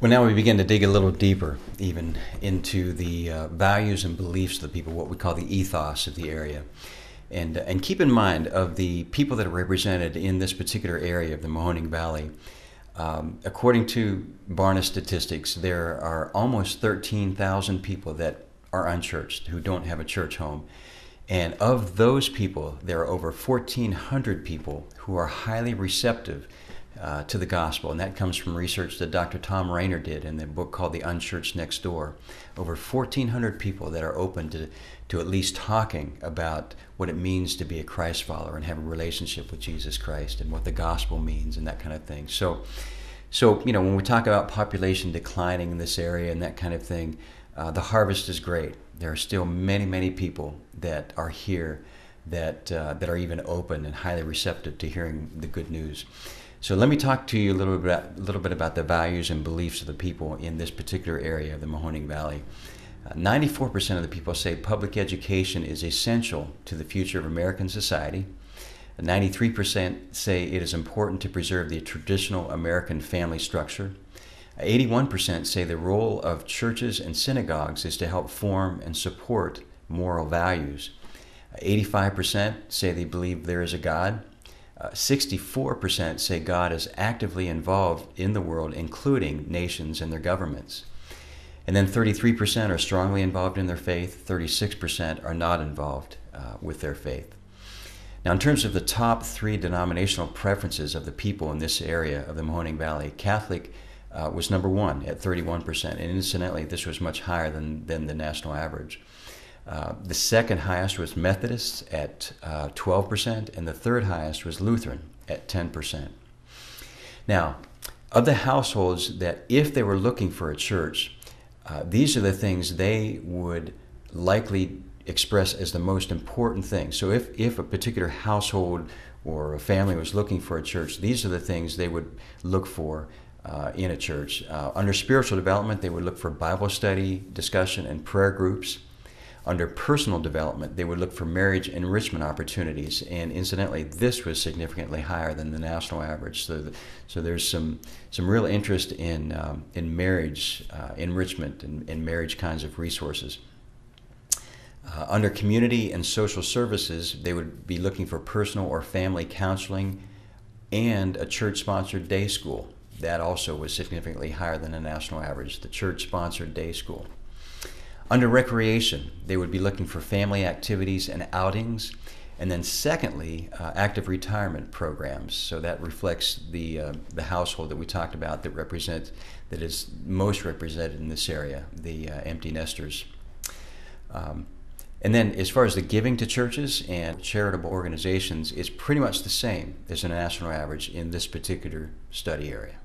Well, now we begin to dig a little deeper even into the values and beliefs of the people, what we call the ethos of the area. And keep in mind, of the people that are represented in this particular area of the Mahoning Valley, according to Barna statistics, there are almost 13,000 people that are unchurched, who don't have a church home. And of those people, there are over 1,400 people who are highly receptive to the gospel, and that comes from research that Dr. Tom Rainer did in the book called The Unchurched Next Door. Over 1,400 people that are open to at least talking about what it means to be a Christ follower and have a relationship with Jesus Christ and what the gospel means and that kind of thing. So when we talk about population declining in this area and that kind of thing, the harvest is great. There are still many, many people that are here that are even open and highly receptive to hearing the good news. So let me talk to you a little bit about the values and beliefs of the people in this particular area of the Mahoning Valley. 94% of the people say public education is essential to the future of American society. 93% say it is important to preserve the traditional American family structure. 81% say the role of churches and synagogues is to help form and support moral values. 85% say they believe there is a God. 64% say God is actively involved in the world, including nations and their governments. And then 33% are strongly involved in their faith. 36% are not involved with their faith. Now, in terms of the top three denominational preferences of the people in this area of the Mahoning Valley, Catholic was number one at 31%. And incidentally, this was much higher than the national average. The second highest was Methodist at 12%, and the third highest was Lutheran at 10%. Now, of the households that, if they were looking for a church, these are the things they would likely express as the most important thing. So if a particular household or a family was looking for a church, these are the things they would look for in a church. Under spiritual development, they would look for Bible study, discussion, and prayer groups. Under personal development, they would look for marriage enrichment opportunities, and incidentally, this was significantly higher than the national average. So there's some real interest in marriage enrichment and marriage kinds of resources. Under community and social services, they would be looking for personal or family counseling and a church-sponsored day school. That also was significantly higher than the national average, the church-sponsored day school. Under recreation, they would be looking for family activities and outings. And then secondly, active retirement programs. So that reflects the household that we talked about that is most represented in this area, the empty nesters. And then as far as the giving to churches and charitable organizations, it's pretty much the same as the national average in this particular study area.